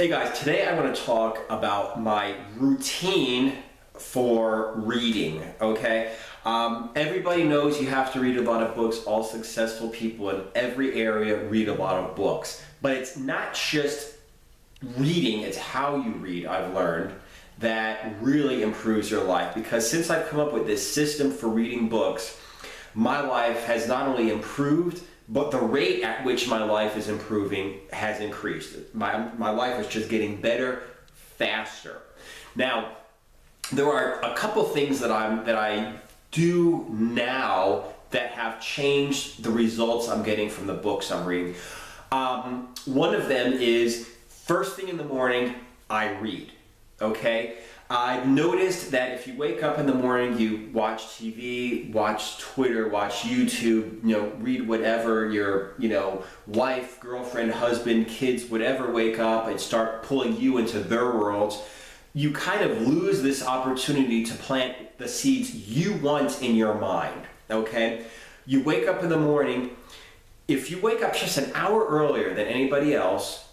Hey guys, today I want to talk about my routine for reading, okay? Everybody knows you have to read a lot of books. All successful people in every area read a lot of books. But it's not just reading, it's how you read, I've learned, that really improves your life. Because since I've come up with this system for reading books, my life has not only improved, but the rate at which my life is improving has increased. My life is just getting better, faster. Now, there are a couple things that I do now that have changed the results I'm getting from the books I'm reading. One of them is first thing in the morning, I read, okay? I've noticed that if you wake up in the morning, you watch TV, watch Twitter, watch YouTube, read whatever your, wife, girlfriend, husband, kids, whatever wake up and start pulling you into their worlds, you kind of lose this opportunity to plant the seeds you want in your mind, okay? You wake up in the morning, if you wake up just an hour earlier than anybody else,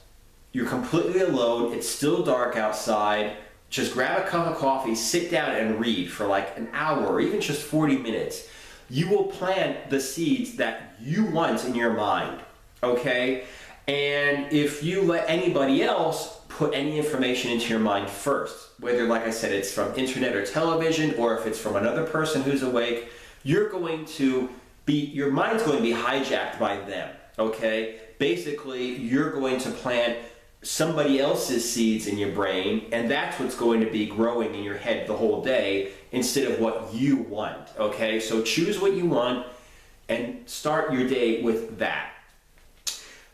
you're completely alone, it's still dark outside, just grab a cup of coffee, sit down and read for like an hour or even just 40 minutes. You will plant the seeds that you want in your mind, okay? And if you let anybody else put any information into your mind first, whether, like I said, it's from internet or television, or if it's from another person who's awake, your mind's going to be hijacked by them, okay? Basically, you're going to plant somebody else's seeds in your brain, and that's what's going to be growing in your head the whole day instead of what you want, okay? So choose what you want and start your day with that.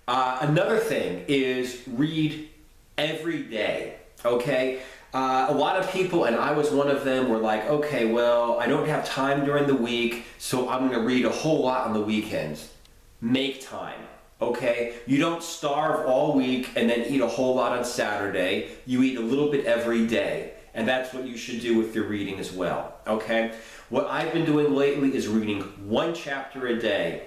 Another thing is read every day, okay? A lot of people, and I was one of them, were like, okay, well, I don't have time during the week, so I'm gonna read a whole lot on the weekends. Make time. Okay, you don't starve all week and then eat a whole lot on Saturday. You eat a little bit every day, and that's what you should do with your reading as well, okay? What I've been doing lately is reading one chapter a day.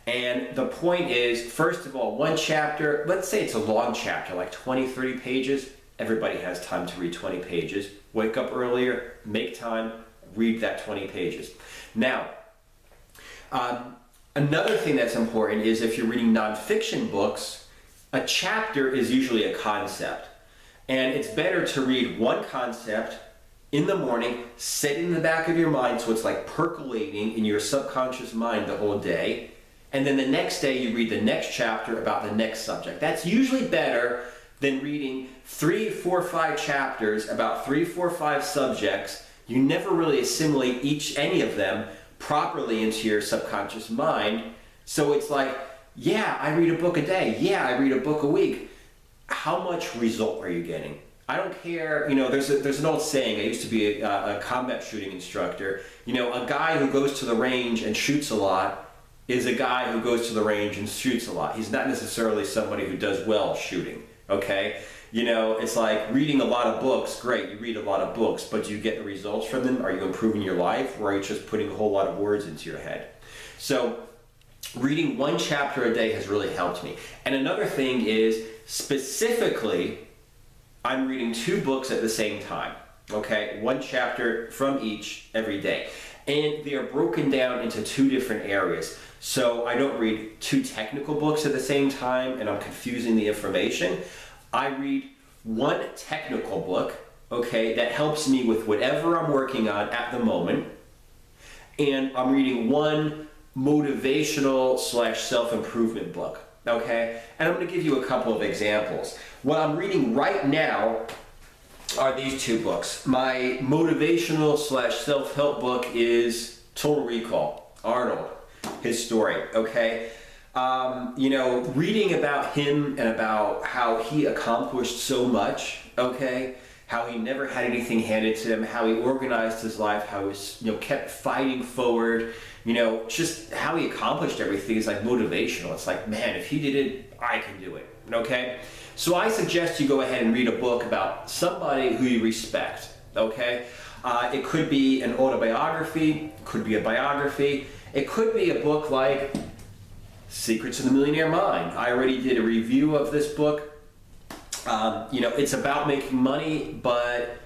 And the point is, first of all, one chapter, let's say it's a long chapter, like 20, 30 pages. Everybody has time to read 20 pages. Wake up earlier, make time, read that 20 pages. Now, another thing that's important is if you're reading nonfiction books, a chapter is usually a concept. And it's better to read one concept in the morning, set it in the back of your mind so it's like percolating in your subconscious mind the whole day. And then the next day you read the next chapter about the next subject. That's usually better than reading 3, 4, 5 chapters about 3, 4, 5 subjects. You never really assimilate any of them properly into your subconscious mind. So it's like, yeah, I read a book a day. Yeah, I read a book a week. How much result are you getting? I don't care, there's an old saying. I used to be a combat shooting instructor. A guy who goes to the range and shoots a lot is a guy who goes to the range and shoots a lot. He's not necessarily somebody who does well shooting, okay? It's like reading a lot of books, great, you read a lot of books, but do you get the results from them? Are you improving your life, or are you just putting a whole lot of words into your head? So reading one chapter a day has really helped me. And another thing is, specifically, I'm reading 2 books at the same time, okay? One chapter from each every day. And they are broken down into 2 different areas. So I don't read 2 technical books at the same time and I'm confusing the information. I read one technical book, okay, that helps me with whatever I'm working on at the moment. And I'm reading one motivational / self-improvement book, okay? And I'm gonna give you a couple of examples. What I'm reading right now are these 2 books. My motivational / self-help book is Total Recall, Arnold, his story, okay? Reading about him and about how he accomplished so much, okay? How he never had anything handed to him, how he organized his life, how he kept fighting forward, just how he accomplished everything is like motivational. It's like, man, if he did it, I can do it, okay? So I suggest you go ahead and read a book about somebody who you respect, okay? It could be an autobiography, could be a biography, it could be a book like Secrets of the Millionaire Mind. I already did a review of this book It's about making money, but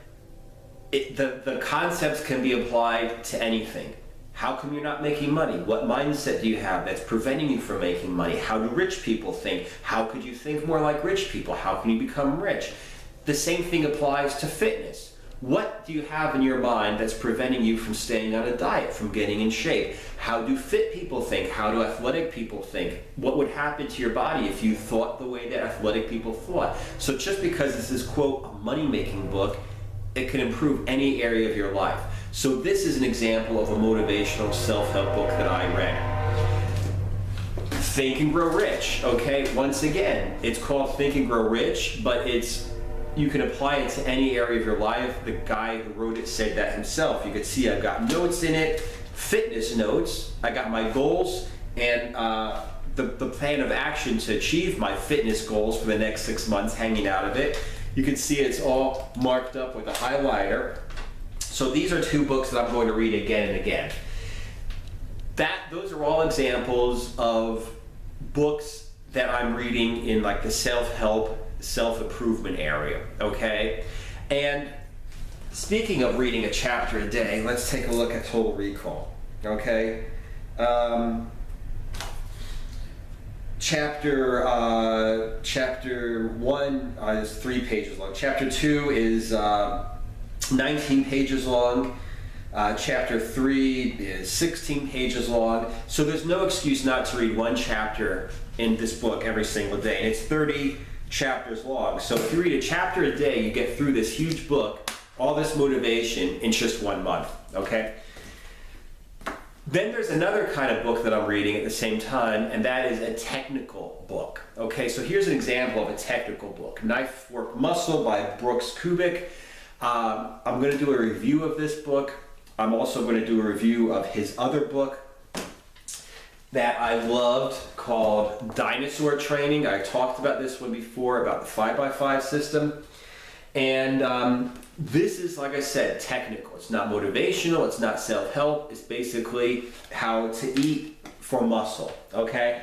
the concepts can be applied to anything. How come you're not making money? What mindset do you have that's preventing you from making money? How do rich people think? How could you think more like rich people? How can you become rich? The same thing applies to fitness. What do you have in your mind that's preventing you from staying on a diet, from getting in shape? How do fit people think? How do athletic people think? What would happen to your body if you thought the way that athletic people thought? So just because this is, quote, a money-making book, it can improve any area of your life. So this is an example of a motivational self-help book that I read. Think and Grow Rich, okay? Once again, it's called Think and Grow Rich, but you can apply it to any area of your life. The guy who wrote it said that himself. You can see I've got notes in it, fitness notes. I got my goals and the plan of action to achieve my fitness goals for the next 6 months hanging out of it. You can see it's all marked up with a highlighter. So these are 2 books that I'm going to read again and again. Those are all examples of books that I'm reading in like the self-help, self-improvement area, okay? And speaking of reading a chapter a day, let's take a look at Total Recall, okay? Chapter 1 is 3 pages long. Chapter 2 is 19 pages long. Chapter 3 is 16 pages long. So there's no excuse not to read one chapter in this book every single day. And it's 30 chapters long. So if you read a chapter a day, you get through this huge book, all this motivation in just 1 month, okay? Then there's another kind of book that I'm reading at the same time, and that is a technical book. Okay, so here's an example of a technical book. Knife, Fork, Muscle by Brooks Kubik. I'm going to do a review of this book. I'm also going to do a review of his other book that I loved called Dinosaur Training. I talked about this one before, about the 5x5 system. And this is, like I said, technical. It's not motivational, it's not self-help. It's basically how to eat for muscle, okay?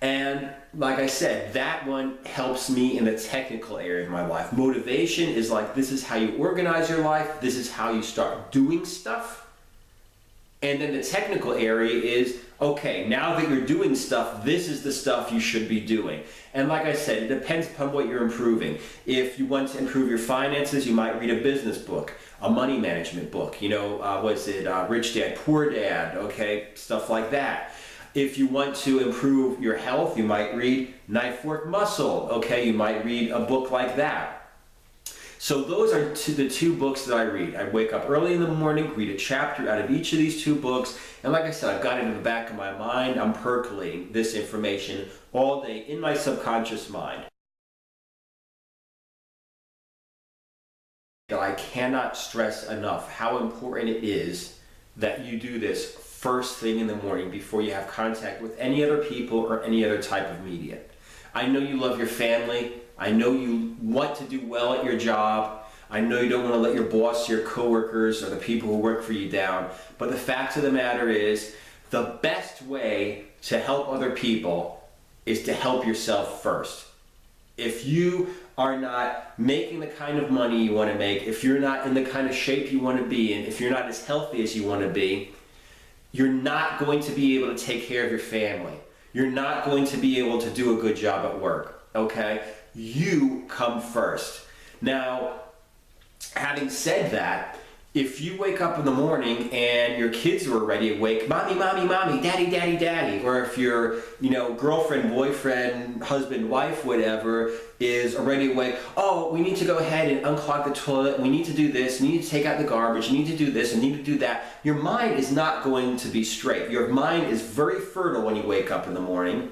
And like I said, that one helps me in the technical area of my life. Motivation is like, this is how you organize your life, this is how you start doing stuff. And then the technical area is, okay, now that you're doing stuff, this is the stuff you should be doing. And like I said, it depends upon what you're improving. If you want to improve your finances, you might read a business book, a money management book, Rich Dad, Poor Dad, okay, stuff like that. If you want to improve your health, you might read Knife, Fork, Muscle, okay, you might read a book like that. So those are the 2 books that I read. I wake up early in the morning, read a chapter out of each of these 2 books, and like I said, I've got it in the back of my mind. I'm percolating this information all day in my subconscious mind. I cannot stress enough how important it is that you do this first thing in the morning before you have contact with any other people or any other type of media. I know you love your family. I know you want to do well at your job. I know you don't want to let your boss, your coworkers, or the people who work for you down. But the fact of the matter is, the best way to help other people is to help yourself first. If you are not making the kind of money you want to make, if you're not in the kind of shape you want to be in, if you're not as healthy as you want to be, you're not going to be able to take care of your family. You're not going to be able to do a good job at work, okay? You come first. Now, having said that, if you wake up in the morning and your kids are already awake, mommy, mommy, mommy, daddy, daddy, daddy, or if your, girlfriend, boyfriend, husband, wife, whatever, is already awake, oh, we need to go ahead and unclog the toilet, we need to do this, we need to take out the garbage, we need to do this, we need to do that. Your mind is not going to be straight. Your mind is very fertile when you wake up in the morning.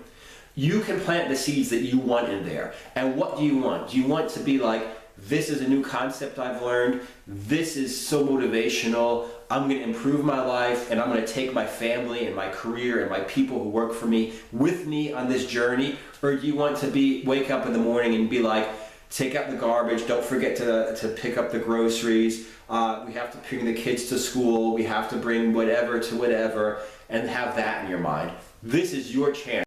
You can plant the seeds that you want in there. And what do you want? Do you want to be like, this is a new concept I've learned, this is so motivational, I'm going to improve my life, and I'm going to take my family and my career and my people who work for me with me on this journey? Or do you want to wake up in the morning and be like, take out the garbage, don't forget to pick up the groceries, we have to bring the kids to school, we have to bring whatever to whatever, and have that in your mind? This is your chance.